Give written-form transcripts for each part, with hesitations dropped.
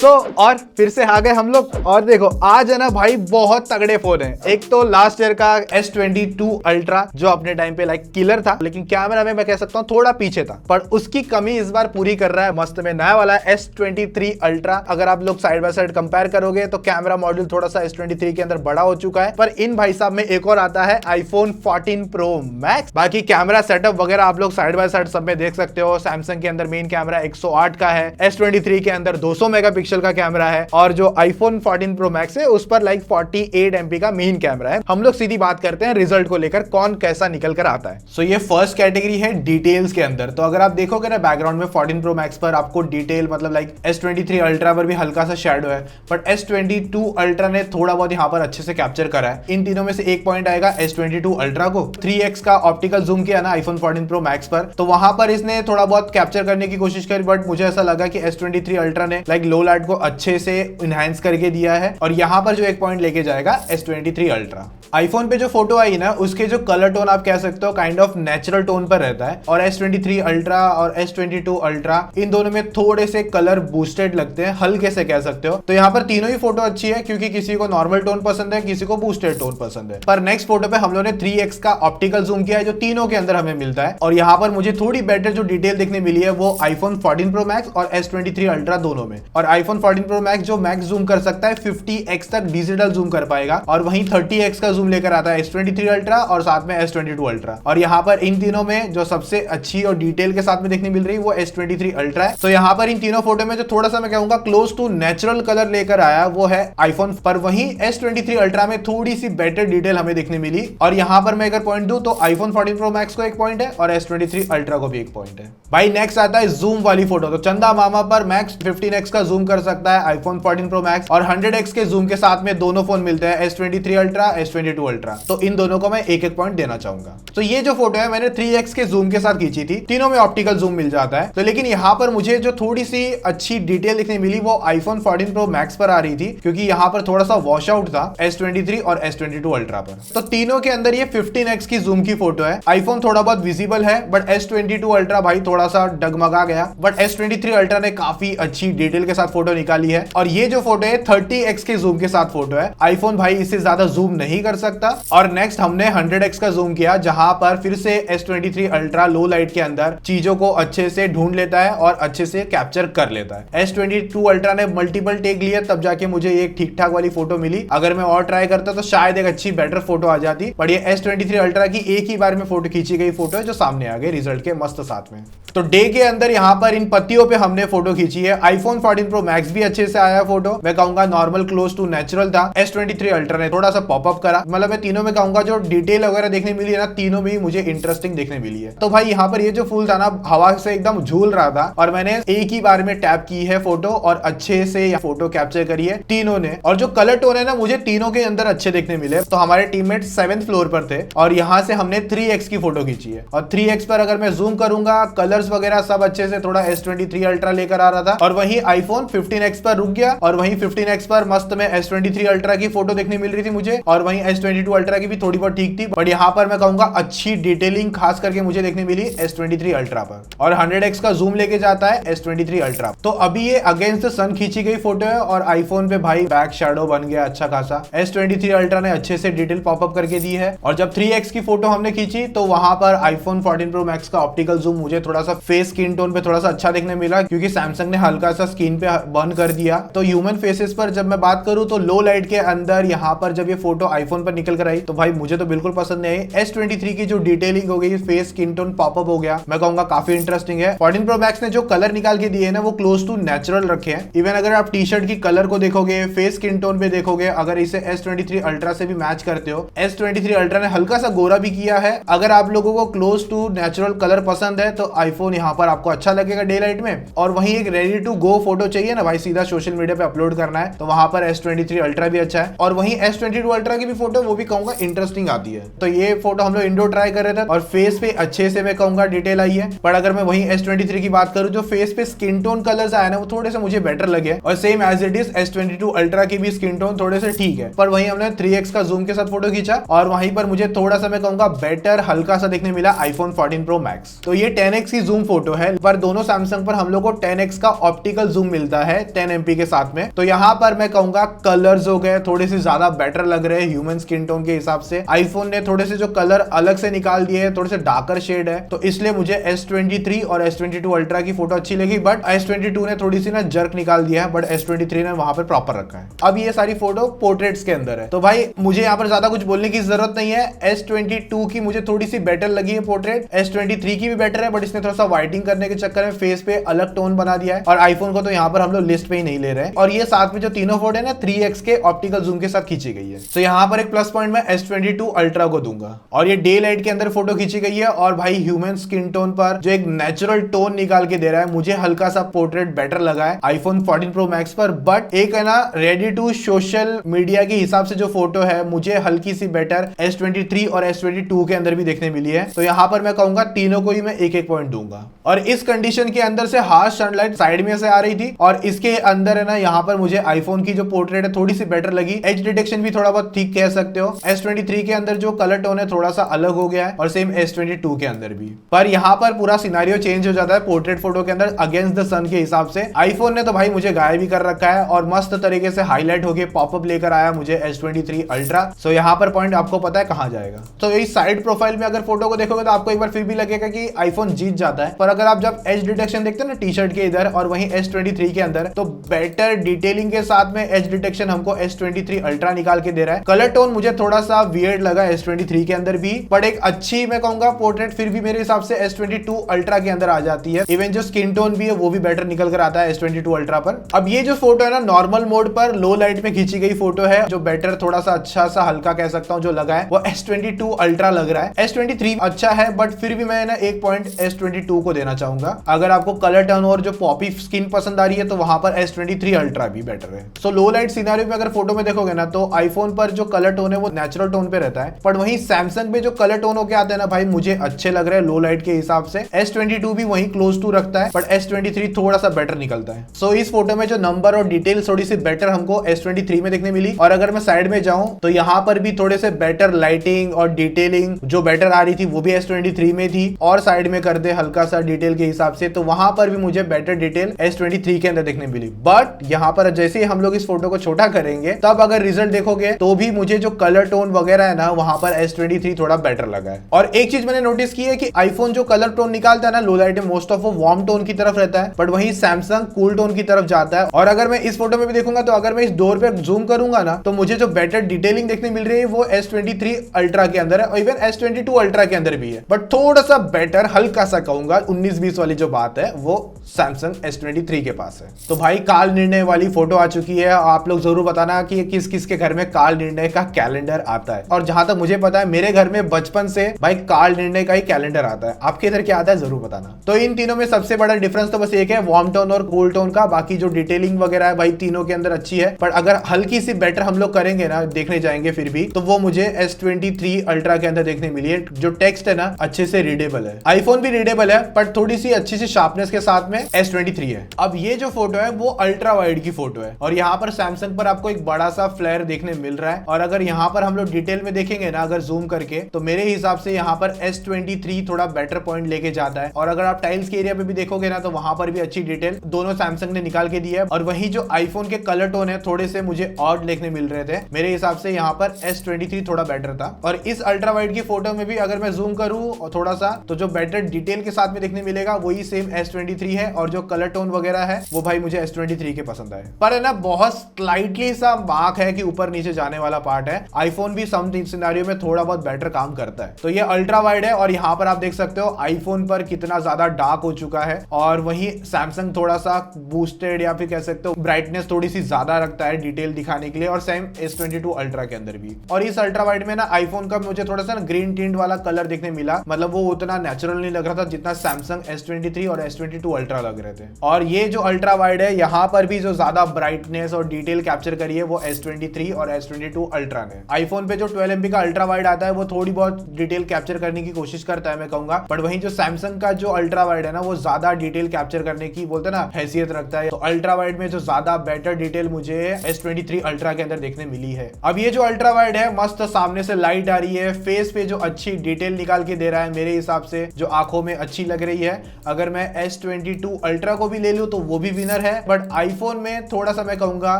और फिर से आ गए हम लोग। और देखो आज है ना भाई बहुत तगड़े फोन है। एक तो लास्ट ईयर का S22 अल्ट्रा जो अपने टाइम पे लाइक किलर था, लेकिन कैमरा में मैं कह सकता हूँ थोड़ा पीछे था, पर उसकी कमी इस बार पूरी कर रहा है मस्त में नया वाला S23 अल्ट्रा। अगर आप लोग साइड बाय साइड कंपेयर करोगे तो कैमरा मॉड्यूल थोड़ा सा S23 के अंदर बड़ा हो चुका है, पर इन भाई साहब में एक और आता है iPhone 14 Pro Max। बाकी कैमरा सेटअप वगैरह आप लोग साइड बाय साइड सब में देख सकते हो। सैमसंग के अंदर मेन कैमरा 108 का है, S23 के अंदर 200 मेगापिक्सल का कैमरा है, और जो iPhone 14 Pro Max है उस पर लाइक 48 MP का मेन कैमरा है। हम लोग सीधी बात करते हैं रिजल्ट को लेकर, कौन कैसा निकल कर आता है। सो ये फर्स्ट कैटेगरी है डिटेल्स के अंदर। तो अगर आप देखोगे ना बैकग्राउंड में 14 Pro Max पर आपको डिटेल मतलब लाइक S23 अल्ट्रा पर भी हल्का सा शैडो है, बट S22 अल्ट्रा ने थोड़ा बहुत यहाँ पर अच्छे से कैप्चर करा है। इन तीनों में से एक पॉइंट आएगा S22 अल्ट्रा को। 3x का ऑप्टिकल जूम किया ना iPhone 14 Pro Max पर, तो वहां पर इसने थोड़ा बहुत कैप्चर करने की कोशिश करी, बट मुझे ऐसा लगा कि S23 अल्ट्रा ने लाइक लो लाइट को अच्छे से इनहैंस करके दिया है। और यहाँ पर जो एक पॉइंट लेके जाएगा S23 अल्ट्रा। आईफोन पे जो फोटो आई ना उसके जो कलर टोन आप कह सकते हो काइंड ऑफ नेचुरल टोन पर रहता है, और S23 अल्ट्रा और S22 अल्ट्रा इन दोनों में थोड़े से कलर बूस्टेड लगते हैं, हल्के से कह सकते हो। तो यहाँ पर तीनों ही फोटो अच्छी है, क्योंकि किसी को नॉर्मल टोन पसंद है, किसी को बूस्टेड टोन पसंद है। पर नेक्स्ट फोटो पे हम लोगों ने 3x का ऑप्टिकल जूम किया है जो तीनों के अंदर हमें मिलता है, और यहाँ पर मुझे थोड़ी बेटर जो डिटेल देखने मिली है वो iPhone 14 Pro Max और S23 अल्ट्रा दोनों में। और iPhone 14 Pro Max जो मैक्स जूम कर सकता है 50x तक डिजिटल जूम कर पाएगा, और वहीं 30x का जूम लेकर आता है S23 अल्ट्रा और साथ में S22 अल्ट्रा। और यहाँ पर इन तीनों में जो सबसे अच्छी और डिटेल के साथ में देखने मिल रही है वो S23 अल्ट्रा है। तो यहाँ पर इन तीनों फोटो में जो थोड़ा सा मैं कहूंगा क्लोज टू नेचुरल कलर लेकर आया वो है आईफोन, पर वहीं S23 अल्ट्रा में थोड़ी सी बेटर डिटेल हमें देखने मिली। और यहाँ पर मैं अगर पॉइंट दूं तो iPhone 14 Pro Max को एक पॉइंट है और S23 अल्ट्रा को भी एक पॉइंट है। भाई नेक्स्ट आता है जूम वाली फोटो। तो चंदा मामा पर मैक्स 15x का जूम कर सकता है iPhone 14 Pro Max, और 100x के जूम के साथ में दोनों फोन मिलते हैं S23 अल्ट्रा S22 अल्ट्रा। तो इन दोनों को मैं एक एक पॉइंट देना चाहूंगा। तो ये जो फोटो है मैंने 3x के जूम के साथ खींची थी, तीनों में ऑप्टिकल जूम मिल जाता है। तो लेकिन यहाँ पर मुझे जो थोड़ी सी अच्छी डिटेल दिखने मिली वो iPhone 14 Pro Max पर आ रही थी, क्योंकि यहाँ पर थोड़ा सा वॉश आउट था S23 और S22 अल्ट्रा पर। तो तीनों के अंदर ये 15x की जूम की फोटो है। iPhone थोड़ा बहुत विजिबल है, बट S22 अल्ट्रा भाई थोड़ा सा डगमगा गया, बट S23 अल्ट्रा ने काफी अच्छी डिटेल के साथ फोटो निकाली है। और ये जो फोटो है 30x के जूम के साथ फोटो है। iPhone भाई इससे ज्यादा जूम नहीं कर सकता। और नेक्स्ट हमने 100x का जूम किया, जहां पर फिर से S23 अल्ट्रा लो लाइट के अंदर चीजों को अच्छे से ढूंढ लेता है और अच्छे से कैप्चर कर लेता है। S22 अल्ट्रा ने मल्टीपल टेक लिया, तब जाके मुझे एक ठीक ठाक वाली फोटो मिली। अगर मैं और ट्राई करता तो शायद एक अच्छी बेटर फोटो आ जाती, बट ये S23 अल्ट्रा की एक ही बार में फोटो खींची गई फोटो है जो सामने आ गई रिजल्ट के मस्त साथ में। तो डे के अंदर यहाँ पर इन पत्तियों पे हमने फोटो खींची है। iPhone 14 Pro Max भी अच्छे से आया फोटो, मैं कहूंगा नॉर्मल क्लोज टू नेचुरल था। S23 अल्ट्रा ने थोड़ा सा पॉपअप करा, मतलब मैं तीनों में कहूंगा जो डिटेल वगैरह देखने मिली है ना तीनों में ही मुझे इंटरेस्टिंग देखने मिली है। तो भाई यहाँ पर ये जो फूल था ना हवा से एकदम झूल रहा था, और मैंने एक ही बार में टैप की है फोटो और अच्छे से फोटो कैप्चर करी है तीनों ने। और जो कलर टोन है ना मुझे तीनों के अंदर अच्छे देखने मिले। तो हमारे टीममेट 7th फ्लोर पर थे, और यहाँ से हमने 3x की फोटो खींची है। और 3x पर अगर मैं जूम करूंगा कलर्स वगैरह सब अच्छे से थोड़ा S23 अल्ट्रा लेकर आ रहा था, और वहीं iPhone 15x पर रुक गया, और वहीं 15x पर मस्त में S23 अल्ट्रा की फोटो देखने मिल रही थी मुझे, और वहीं S22 अल्ट्रा की भी थोड़ी बहुत ठीक थी, बट यहाँ पर मैं कहूंगा अच्छी डिटेलिंग खास करके मुझे देखने मिली S23 अल्ट्रा पर। और 100x का जूम लेके जाता है S23 अल्ट्रा। तो अभी ये अगेंस्ट द सन खींची गई फोटो है, और आईफोन पे भाई बैक शैडो बन गया अच्छा खासा। S23 अल्ट्रा ने अच्छे से डिटेल पॉपअप करके दी है। और जब 3x की फोटो हमने खींची तो वहां पर iPhone 14 Pro Max का ऑप्टिकल जूम मुझे थोड़ा सा फेस स्किन टोन पे थोड़ा सा अच्छा देखने मिला, क्योंकि सैमसंग ने हल्का सा स्किन पे बर्न कर दिया। तो ह्यूमन फेसेस पर जब मैं बात करूं तो लो लाइट के अंदर यहाँ पर जब ये फोटो आईफोन पर निकल कर आई तो भाई मुझे तो बिल्कुल पसंद नहीं आई। S23 की जो डिटेलिंग हो गई, फेस स्किन टोन पॉपअप हो गया, मैं कहूंगा काफी इंटरेस्टिंग है। 14 Pro Max ने जो कलर निकाल के दिए है ना वो क्लोज टू नेचुरल रखे हैं। इवन अगर आप टी शर्ट की कलर को देखोगे, फेस स्किन टोन पे देखोगे, अगर इसे S23 अल्ट्रा से भी मैच करते हो, S23 अल्ट्रा ने हल्का सा गोरा भी किया है। अगर आप लोगों को क्लोज टू नेचुरल कलर पसंद है तो आईफोन यहाँ पर आपको अच्छा लगेगा डे लाइट में। और वहीं एक रेडी टू गो फोटो चाहिए ना भाई, सीधा सोशल मीडिया पे अपलोड करना है, तो वहां पर S23 अल्ट्रा भी अच्छा है। और वहीं S22 अल्ट्रा की भी फोटो वो भी कहूंगा इंटरेस्टिंग आती है। तो ये फोटो हम लोग इंडोर ट्राई कर रहे थे, और फेस पे अच्छे से मैं कहूंगा डिटेल आई है। पर अगर मैं वहीं S23 की बात करूं, जो फेस पे स्किन टोन कलर्स आए ना वो थोड़े से मुझे बेटर लगे, और same as it is S22 ultra की भी स्किन टोन थोड़े से ठीक है। पर वहीं हमने 3x का जूम के साथ फोटो खींचा, और वहीं पर मुझे थोड़ा सा मैं कहूंगा बेटर हल्का सा देखने मिला iPhone 14 Pro Max। तो ये 10x की जूम फोटो है, पर दोनों सैमसंग पर हम लोग को 10x का ऑप्टिकल जूम मिलता है 10 MP के साथ में। तो यहाँ पर मैं कहूंगा कलर्स हो गए थोड़े से ज्यादा बेटर लग रहे हैं ह्यूमन स्किन टोन के हिसाब से। आईफोन ने थोड़े से जो कलर अलग से निकाल दिए हैं, थोड़े से डार्कर शेड है, तो इसलिए मुझे S23 और S22 अल्ट्रा की फोटो अच्छी लगी। बट S22 ने थोड़ी सी ना जर्क निकाल दिया है, बट S23 ने वहां पर प्रॉपर रखा है। अब ये सारी फोटो पोर्ट्रेट्स के अंदर है, तो भाई मुझे यहाँ पर ज्यादा कुछ बोलने की जरूरत नहीं है। S22 की मुझे थोड़ी सी बेटर लगी है पोर्ट्रेट, S23 की भी बेटर है, बट इसने थोड़ा सा वाइटिंग करने के चक्कर में फेस पे अलग टोन बना दिया है। और आईफोन को तो यहाँ पर हम लोग लिस्ट पे ही नहीं ले रहे हैं। और ये साथ में जो तीनों फोटो है ना 3x के ऑप्टिकल जूम के साथ खींची गई है, तो यहाँ पर एक प्लस पॉइंट मैं S22 अल्ट्रा को दूंगा। और ये डे लाइट के अंदर फोटो खींची गई है, और भाई ह्यूमन स्किन टोन पर जो एक नेचुरल टोन निकाल के दे रहा है, मुझे हल्का सा पोर्ट्रेट बेटर लगा है आईफोन 14 Pro Max पर। बट एक है ना रेडी टू सोशल मीडिया के हिसाब से जो फोटो है, मुझे हल्की सी बेटर S23 और S22 के अंदर भी देखने मिली है। तो यहाँ पर मैं कहूंगा तीनों को ही मैं एक एक पॉइंट दूंगा। और इस कंडीशन के अंदर से हार्श सनलाइट साइड में से आ रही थी, और इसके अंदर है ना यहाँ पर मुझे आईफोन की जो पोर्ट्रेट है थोड़ी सी बेटर लगी। एज डिटेक्शन भी थोड़ा बहुत ठीक कह सकते हो। S23 के अंदर जो कलर टोन है थोड़ा सा अलग हो गया है, और सेम S22 के अंदर भी। पर यहाँ पर पूरा सिनारियो चेंज हो जाता है पोर्ट्रेट फोटो के अंदर अगेंस्ट द सन के हिसाब से। आईफोन ने तो भाई मुझे गायब भी कर रखा है, और मस्त तरीके से हाईलाइट होके पॉपअप लेकर आया मुझे S23 अल्ट्रा। सो यहाँ पर पॉइंट आपको पता है कहां जाएगा। तो इस साइड प्रोफाइल में अगर फोटो को देखोगे तो आपको एक बार फिर भी लगेगा कि आईफोन जीत जाता है। पर अगर आप जब एज डिटेक्शन देखते हैं ना टी शर्ट के इधर और वहीं S23 के अंदर, तो बेटर डिटेलिंग के साथ में एज डिटेक्शन हमको S23 अल्ट्रा निकाल के दे रहा है। कलर टोन मुझे थोड़ा सा वियर्ड लगा S23 के अंदर भी, बट एक अच्छी मैं कहूंगा पोर्ट्रेट फिर भी मेरे हिसाब से S22 अल्ट्रा के अंदर आ जाती है। इवन जो स्किन टोन भी है वो भी बेटर निकल कर आता है S22 अल्ट्रा पर। अब ये जो फोटो है ना नॉर्मल मोड पर लो लाइट में खींची गई फोटो है, जो बेटर थोड़ा सा अच्छा सा हल्का कह सकता हूं जो लगा है वो S22 अल्ट्रा लग रहा है। S23 अच्छा है, बट फिर भी मैं ना एक पॉइंट S22 को देना चाहूंगा। अगर आपको कलर टर्न और जो पॉपी स्किन पसंद आ रही है तो वहां पर S23 अल्ट्रा भी बेटर है। सो लो लाइट सिनेरियो में अगर फोटो में देखोगे ना तो आईफोन पर जो कलर टोन है वो नेचुरल टोन पे रहता है, पर वहीं सैमसंग पे जो कलर टोन होके आते हैं ना भाई मुझे अच्छे लग रहे हैं लो लाइट के हिसाब से। S22 भी वहीं क्लोज टू रखता है, बट S23 थोड़ा सा बेटर निकलता है। सो इस फोटो में जो नंबर और डिटेल थोड़ी सी बेटर हमको S23 में देखने मिली। और अगर मैं साइड में जाऊं तो यहाँ पर भी थोड़े से बेटर लाइटिंग और डिटेलिंग जो बेटर आ रही थी वो भी S23 में थी, और साइड में कर दे हल्का सा डिटेल के हिसाब से तो वहां पर भी मुझे बेटर डिटेल S23 के अंदर देखने मिली। बट यहाँ पर जैसे ही हम लोग इस फोटो को छोटा करेंगे तब अगर रिजल्ट देखोगे तो भी मुझे जो कलर टोन वगैरह है ना वहां पर S23 थोड़ा बेटर लगा है। और एक चीज मैंने नोटिस की है कि आईफोन जो कलर टोन निकालता है ना लो लाइट में मोस्ट ऑफ वो वार्म टोन की तरफ रहता है, बट वहीं सैमसंग कूल टोन की तरफ जाता है। और अगर मैं इस फोटो में भी देखूंगा तो अगर मैं इस डोर पे जूम करूंगा ना तो मुझे जो बेटर डिटेलिंग देखने मिल रही है वो S23 अल्ट्रा के अंदर है, और इवन S22 अल्ट्रा के अंदर भी है, बट थोड़ा सा बेटर हल्का सा कहूंगा 19-20 वाली जो बात है वो सैमसंग S23 के पास है। तो भाई काल निर्णय वाली फोटो आ चुकी है। आप लोग जरूर बताना कि किस किस के घर में काल निर्णय का कैलेंडर आता है। और जहां तक मुझे पता है मेरे घर में बचपन से भाई काल निर्णय का ही कैलेंडर आता है। आपके इधर क्या आता है जरूर बताना। तो इन तीनों में सबसे बड़ा डिफरेंस तो बस एक है वार्म टोन और कूल टोन का। बाकी जो डिटेलिंग वगैरह है भाई तीनों के अंदर अच्छी है, पर अगर हल्की सी बेटर हम लोग करेंगे ना देखने जाएंगे फिर भी तो वो मुझे S23 अल्ट्रा के अंदर देखने मिली है। जो टेक्स्ट है ना अच्छे से रीडेबल है, आईफोन भी रीडेबल है पर थोड़ी सी अच्छी सी शार्पनेस के साथ में S23 है। अब ये जो फोटो है वो अल्ट्रा वाइड की फोटो है, और यहाँ पर सैमसंग पर आपको एक बड़ा सा फ्लेयर देखने मिल रहा है। और अगर यहाँ पर हम लोग डिटेल में देखेंगे ना अगर जूम करके तो मेरे हिसाब से यहाँ पर S23 थोड़ा बेटर पॉइंट लेके जाता है। और अगर आप टाइल्स के एरिया पे भी देखोगे ना तो वहां पर भी अच्छी डिटेल दोनों सैमसंग ने निकाल के दी है। और वही जो आईफोन के कलर टोन है थोड़े से मुझे ऑड देखने मिल रहे थे, मेरे हिसाब से यहाँ पर S23 थोड़ा बेटर था। और इस अल्ट्रा वाइड की फोटो में भी अगर मैं जूम करूँ थोड़ा सा तो जो बेटर डिटेल के साथ में देखने मिलेगा वही सेम S23 है, और जो कलर टोन वगैरह है वो भाई मुझे S23 के पसंद आए। पर है ना बहुत स्लाइटली सा मार्क है कि ऊपर नीचे जाने वाला पार्ट है। आईफोन भी सम सिनेरियो में थोड़ा बहुत बेटर काम करता है। तो ये अल्ट्रा वाइड है, और यहाँ पर आप देख सकते हो आईफोन पर कितना ज्यादा डार्क हो चुका है, और वहीं सैमसंग थोड़ा सा बूस्टेड या फिर कह सकते हो ब्राइटनेस थोड़ी सी ज्यादा रखता है डिटेल दिखाने के लिए, और सेम S22 अल्ट्रा के अंदर भी। और इस अल्ट्रा वाइड में ना आईफोन का मुझे थोड़ा सा ग्रीन टिंट वाला कलर देखने मिला, मतलब वो उतना नेचुरल नहीं लग रहा था जितना सैमसंग S23 और S22 अल्ट्रा लग रहे थे। और ये जो अल्ट्रा वाइड है यहाँ पर भी जो ज्यादा ब्राइटनेस और डिटेल कैप्चर करी है वो S23 और S22 अल्ट्रा ने। आईफोन पे जो 12 MP का अल्ट्रा वाइड आता है वो थोड़ी बहुत डिटेल कैप्चर करने की कोशिश करता है मैं कहूंगा, बट वहीं जो सैमसंग का जो अल्ट्रा वाइड है ना वो ज्यादा डिटेल कैप्चर करने की बोलते हैं ना हैसियत रखता है। तो अल्ट्रा वाइड में जो ज्यादा बेटर डिटेल मुझे S23 अल्ट्रा के अंदर देखने मिली है। अब ये जो अल्ट्रा वाइड है मस्त सामने से लाइट आ रही है, फेस पे जो अच्छी डिटेल निकाल के दे रहा है मेरे हिसाब से, जो आंखों में अच्छी अच्छी लग रही है। अगर मैं S22 अल्ट्रा को भी ले लूं तो वो भी विनर है, बट आईफोन में थोड़ा सा मैं कहूंगा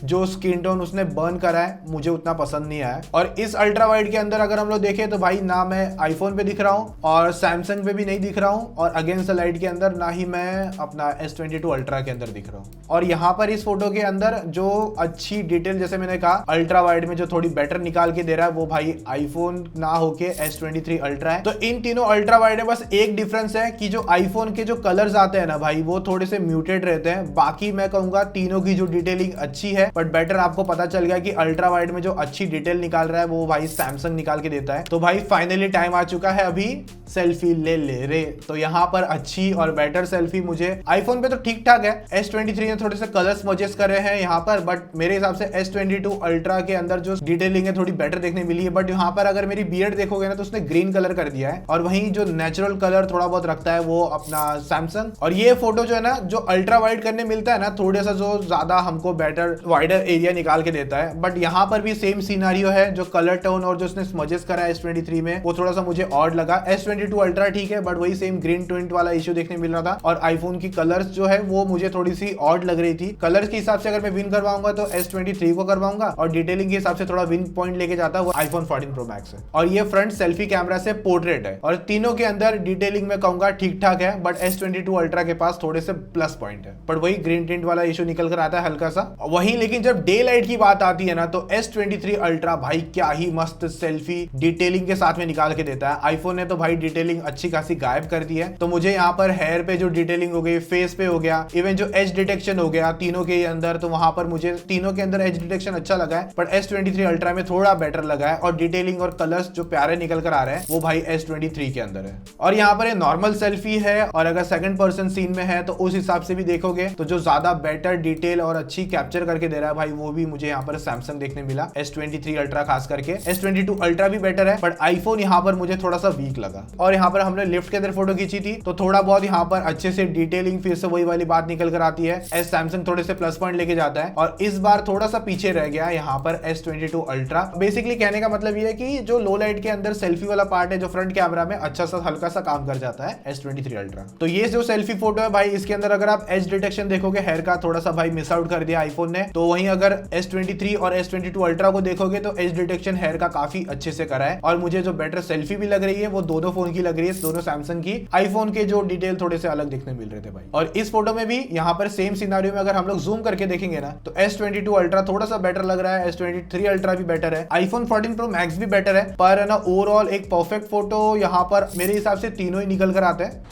जो स्किन टोन उसने बर्न करा है मुझे उतना पसंद नहीं आया। और इस अल्ट्रा वाइड के अंदर अगर हम लोग देखें तो भाई ना मैं आईफोन पे दिख रहा हूँ और सैमसंग पे भी नहीं दिख रहा हूँ, और अगेंस्ट द लाइट के अंदर ना ही मैं अपना S22 अल्ट्रा के अंदर दिख रहा हूँ। और यहाँ पर इस फोटो के अंदर जो अच्छी डिटेल, जैसे मैंने कहा अल्ट्रा वाइड में जो थोड़ी बेटर निकाल के दे रहा है वो भाई आईफोन ना होके S23 अल्ट्रा है। तो इन तीनों अल्ट्रा वाइड है, बस एक डिफरेंस है कि जो आईफोन के जो कलर्स आते हैं ना भाई वो थोड़े से म्यूटेड रहते हैं। बाकी मैं कहूंगा तीनों की जो डिटेलिंग अच्छी है, बट बेटर आपको पता चल गया कि अल्ट्रा वाइड में जो अच्छी डिटेल निकाल रहा है वो भाई सैमसंग निकाल के देता है। तो भाई फाइनली टाइम आ चुका है अभी सेल्फी ले ले रे। तो यहाँ पर अच्छी और बेटर सेल्फी मुझे आईफोन पे तो ठीक ठाक है, S23 ने थोड़े से कलर्स मजेस्ट करे हैं यहाँ पर, बट मेरे हिसाब से S22 अल्ट्रा के अंदर जो डिटेलिंग है थोड़ी बेटर देखने मिली है। बट यहाँ पर अगर मेरी बियर्ड देखोगे ना तो उसने ग्रीन कलर कर दिया है, और वहीं जो नेचुरल कलर थोड़ा बहुत रखता है वो अपना सैमसंग। और ये फोटो जो है ना जो अल्ट्रा वाइड करने मिलता है ना थोड़ा सा जो ज्यादा हमको बेटर वाइडर एरिया निकाल के देता है, बट यहाँ पर भी सेम सिनारियो है। जो कलर टोन और जो उसने स्मजेस करा है S23 में वो थोड़ा सा मुझे ऑड लगा। S22 अल्ट्रा ठीक है, बट वही सेम ग्रीन टिंट वाला इश्यू देखने मिल रहा था, और आईफोन की कलर्स जो है वो मुझे थोड़ी सी ऑड लग रही थी। कलर्स के हिसाब से अगर मैं विन करवाऊंगा तो S23 को करवाऊंगा, और डिटेलिंग के हिसाब से थोड़ा विन पॉइंट लेके जाता है वो आईफोन 14 प्रो मैक्स है। और ये फ्रंट सेल्फी कैमरा से पोर्ट्रेट है, और तीनों के अंदर डिटेलिंग में कहूंगा ठीक ठाक है, बट S22 अल्ट्रा के पास थोड़े से प्लस पॉइंट है, बट वही ग्रीन टिंट वाला इशू निकल कर आता है हल्का सा वहीं। लेकिन जब डे लाइट की बात आती है ना तो S23 अल्ट्रा भाई क्या ही मस्त सेल्फी डिटेलिंग के साथ में निकाल के देता है। आईफोन ने तो भाई डिटेलिंग अच्छी खासी गायब कर दी है। तो मुझे यहाँ पर हेयर पे जो डिटेलिंग हो गई, फेस पे हो गया, इवन जो एज डिटेक्शन हो गया तीनों के अंदर, तो वहां पर मुझे तीनों के अंदर एज डिटेक्शन अच्छा लगा है, पर S23 अल्ट्रा में थोड़ा बेटर लगा है। और डिटेलिंग और कलर्स जो प्यारे निकल कर आ रहे हैं वो भाई S23 के अंदर है। और यहाँ पर नॉर्मल सेल्फी है, और अगर सेकंड पर्सन सीन में है तो उस हिसाब से भी देखोगे तो जो ज्यादा बेटर डिटेल और अच्छी कैप्चर करके दे रहा है भाई वो भी मुझे यहाँ पर सैमसंग देखने मिला, S23 अल्ट्रा खास करके। S22 अल्ट्रा भी बेटर है, बट आईफोन यहाँ पर मुझे थोड़ा सा वीक लगा। और यहाँ पर हमने लिफ्ट के अंदर फोटो खींची थी तो थोड़ा बहुत यहाँ पर अच्छे से डिटेलिंग, फिर से वही वाली बात निकल कर आती है, सैमसंग थोड़े से प्लस पॉइंट लेके जाता है, और इस बार थोड़ा सा पीछे रह गया यहाँ पर S22 अल्ट्रा। बेसिकली कहने का मतलब ये है कि जो लो लाइट के अंदर सेल्फी वाला पार्ट है जो फ्रंट कैमरा में अच्छा सा हल्का सा काम कर जाता है S23 अल्ट्रा। तो ये जो सेल्फी फोटो है भाई इसके अंदर अगर आप एज डिटेक्शन देखोगे हेयर का थोड़ा सा भाई मिस आउट कर दिया आईफोन ने, तो वहीं अगर S23 और S22 अल्ट्रा को देखोगे तो एज डिटेक्शन हेयर का काफी अच्छे से करा है। और मुझे जो बेटर सेल्फी भी लग रही है वो दोनों फोन की लग रही है, दोनों सैमसंग की। आईफोन के जो डिटेल थोड़े से अलग दिखने मिल रहे थे भाई। और इस फोटो में भी यहाँ पर सेम सिनारियो में अगर हम लोग जूम करके देखेंगे ना तो S22 अल्ट्रा थोड़ा सा बेटर लग रहा है, S23 अल्ट्रा भी बेटर है, आईफोन 14 प्रो मैक्स भी बेटर है, पर ना ओवरऑल एक परफेक्ट फोटो यहाँ पर मेरे हिसाब से तीनों ही निकल कर आते हैं।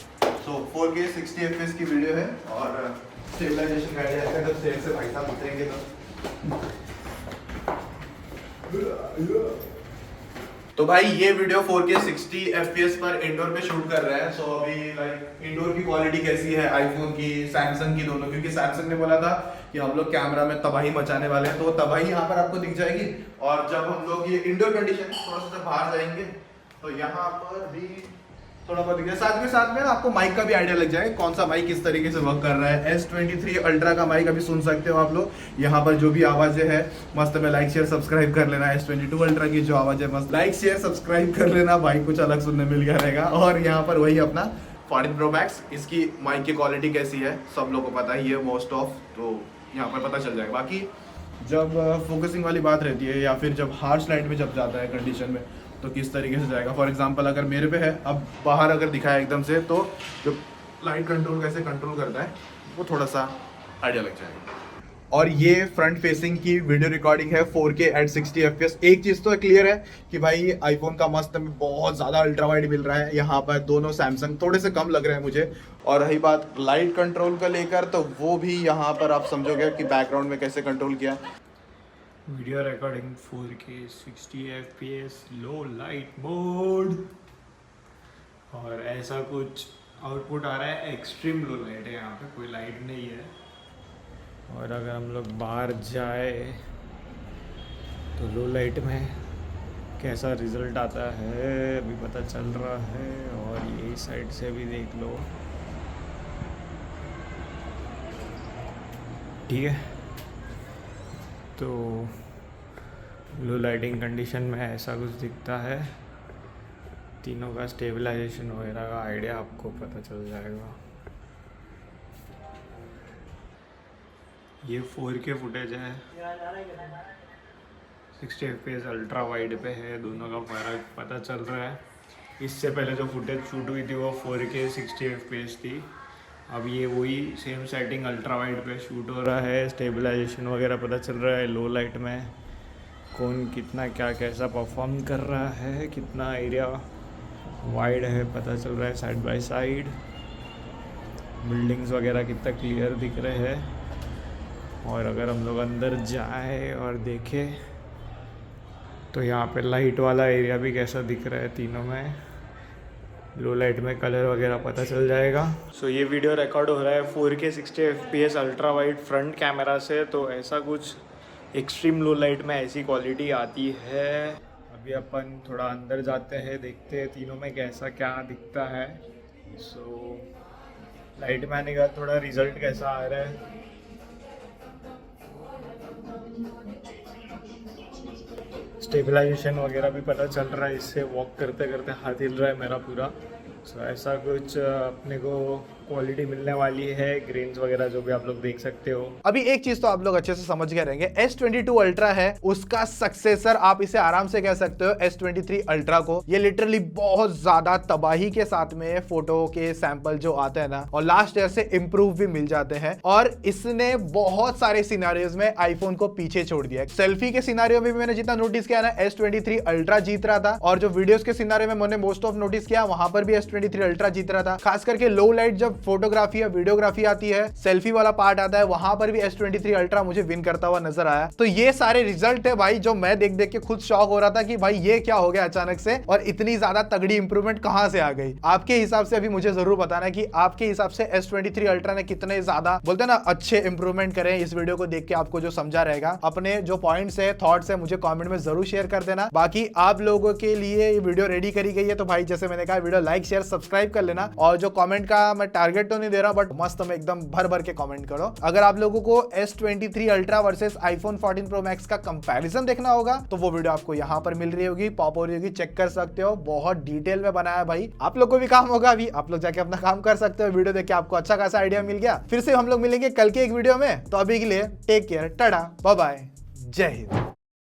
सो 4K 60 FPS की वीडियो है, और स्टेबलाइजेशन गाइड है, अगर सेल से भाई साहब उतरेंगे तो भाई ये वीडियो 4K 60 FPS पर इंडोर पे शूट कर रहे हैं। सो अभी लाइक इंडोर की क्वालिटी कैसी है आईफोन की, सैमसंग की, दोनों, क्योंकि सैमसंग ने बोला था कि हम लोग कैमरा में तबाही मचाने वाले हैं, तो वो तबाही यहाँ पर आपको दिख जाएगी। और जब हम लोग ये इंडोर कंडीशन थोड़ा सा बाहर जाएंगे तो यहाँ पर भी थोड़ा बहुत दिखेगा। साथ में ना आपको माइक का भी आइडिया लग जाएगा कौन सा माइक किस तरीके से वर्क कर रहा है। S23 अल्ट्रा का माइक अभी सुन सकते हो आप लोग, यहाँ पर जो भी आवाजें है मस्त में लाइक शेयर सब्सक्राइब कर लेना। S22 अल्ट्रा की जो आवाज है मस्त लाइक शेयर सब्सक्राइब कर लेना भाई, कुछ अलग सुनने मिल गया रहेगा। और यहाँ पर वही अपना 14 प्रो मैक्स, इसकी माइक की क्वालिटी कैसी है सब लोगों को पता ही है मोस्ट ऑफ, तो यहाँ पर पता चल जाएगा। बाकी जब फोकसिंग वाली बात रहती है या फिर जब हार्श लाइट में जब जाता है कंडीशन में तो किस तरीके से जाएगा। फॉर एग्जांपल अगर मेरे पे है, अब बाहर अगर दिखाया एकदम से तो जो लाइट कंट्रोल कैसे कंट्रोल करता है वो थोड़ा सा आइडिया लग जाएगा। और ये फ्रंट फेसिंग की वीडियो रिकॉर्डिंग है 4K एट 60 FPS। एक चीज़ तो क्लियर है कि भाई आईफोन का मस्त में बहुत ज़्यादा अल्ट्रा वाइड मिल रहा है, यहाँ पर दोनों सैमसंग थोड़े से कम लग रहे हैं मुझे। और रही बात लाइट कंट्रोल का लेकर तो वो भी यहाँ पर आप समझोगे कि बैकग्राउंड में कैसे कंट्रोल किया। वीडियो रिकॉर्डिंग 4K 60 FPS लो लाइट मोड, और ऐसा कुछ आउटपुट आ रहा है। एक्सट्रीम लो लाइट है, यहाँ पे कोई लाइट नहीं है। और अगर हम लोग बाहर जाए तो लो लाइट में कैसा रिजल्ट आता है अभी पता चल रहा है। और ये साइड से भी देख लो, ठीक है। तो लो लाइटिंग कंडीशन में ऐसा कुछ दिखता है। तीनों का स्टेबलाइजेशन वगैरह का आइडिया आपको पता चल जाएगा। ये 4K फुटेज है, 60 FPS अल्ट्रा वाइड पे है, दोनों का फ़र्क पता चल रहा है। इससे पहले जो फुटेज शूट हुई थी वो 4K 60 FPS थी, अब ये वही सेम सेटिंग अल्ट्रा वाइड पे शूट हो रहा है। स्टेबलाइजेशन वगैरह पता चल रहा है, लो लाइट में कौन कितना क्या कैसा परफॉर्म कर रहा है, कितना एरिया वाइड है पता चल रहा है, साइड बाय साइड बिल्डिंग्स वगैरह कितना क्लियर दिख रहे हैं। और अगर हम लोग अंदर जाए और देखें तो यहाँ पे लाइट वाला एरिया भी कैसा दिख रहा है, तीनों में लो लाइट में कलर वगैरह पता चल जाएगा। सो ये वीडियो रिकॉर्ड हो रहा है 4K 60 FPS ultra wide front camera से, तो ऐसा कुछ एक्सट्रीम लो लाइट में ऐसी क्वालिटी आती है। अभी अपन थोड़ा अंदर जाते हैं, देखते हैं तीनों में कैसा क्या दिखता है। सो लाइट में आने का थोड़ा रिजल्ट कैसा आ रहा है। स्टेबलाइजेशन वगैरह भी पता चल रहा है, इससे वॉक करते करते हाथ हिल रहा है मेरा पूरा। सो ऐसा कुछ अपने को क्वालिटी मिलने वाली है, ग्रेन्स वगैरह जो भी आप लोग देख सकते हो। अभी एक चीज तो आप लोग अच्छे से समझ गए रहेंगे, S22 अल्ट्रा है उसका सक्सेसर, आप इसे आराम से कह सकते हो S23 अल्ट्रा को। ये लिटरली बहुत ज्यादा तबाही के साथ में फोटो के सैंपल जो आते हैं ना, और लास्ट ईयर से इंप्रूव भी मिल जाते हैं। और इसने बहुत सारे सिनारियोज में आईफोन को पीछे छोड़ दिया। सेल्फी के सिनारियो में भी मैंने जितना नोटिस किया ना, S23 अल्ट्रा जीत रहा था, और जो वीडियोस के सिनारियो में मैंने मोस्ट ऑफ नोटिस किया वहां पर भी S23 अल्ट्रा जीत रहा था। खास करके लो लाइट जब फोटोग्राफी या वीडियोग्राफी आती है, सेल्फी वाला पार्ट आता है, वहां पर भी S23 अल्ट्रा मुझे विन करता हुआ नजर आया। तो ये सारे रिजल्ट है भाई जो मैं देख देख के खुद शॉक हो रहा था कि भाई ये क्या हो गया अचानक से, और इतनी ज्यादा तगड़ी इंप्रूवमेंट कहां से आ गई। आपके हिसाब से अभी मुझे जरूर बताना कि आपके हिसाब से S23 अल्ट्रा ने कितने ज्यादा बोलते हैं ना अच्छे इंप्रूवमेंट करे। इस वीडियो को देख के आपको जो समझा रहेगा, अपने जो पॉइंट्स है, थॉट्स है, मुझे कमेंट में जरूर शेयर कर देना। बाकी आप लोगों के लिए ये वीडियो रेडी करी गई है, तो भाई जैसे मैंने कहा वीडियो लाइक शेयर सब्सक्राइब कर लेना। और जो कमेंट का मैं टारगेट तो नहीं दे रहा, बट मस्त में एकदम भर भर के कमेंट करो। अगर आप लोगों को S23 ultra versus iPhone 14 Pro Max का कंपैरिजन देखना होगा तो वो वीडियो आपको यहाँ पर मिल रही होगी, पॉप हो रही होगी, चेक कर सकते हो। बहुत डिटेल में बनाया भाई, आप लोग को भी काम होगा, अभी आप लोग जाके अपना काम कर सकते हो। वीडियो देख के आपको अच्छा खासा आइडिया मिल गया। फिर से हम लोग मिलेंगे कल के एक वीडियो में, तो अभी के लिए take care, tata, bye bye, जय हिंद।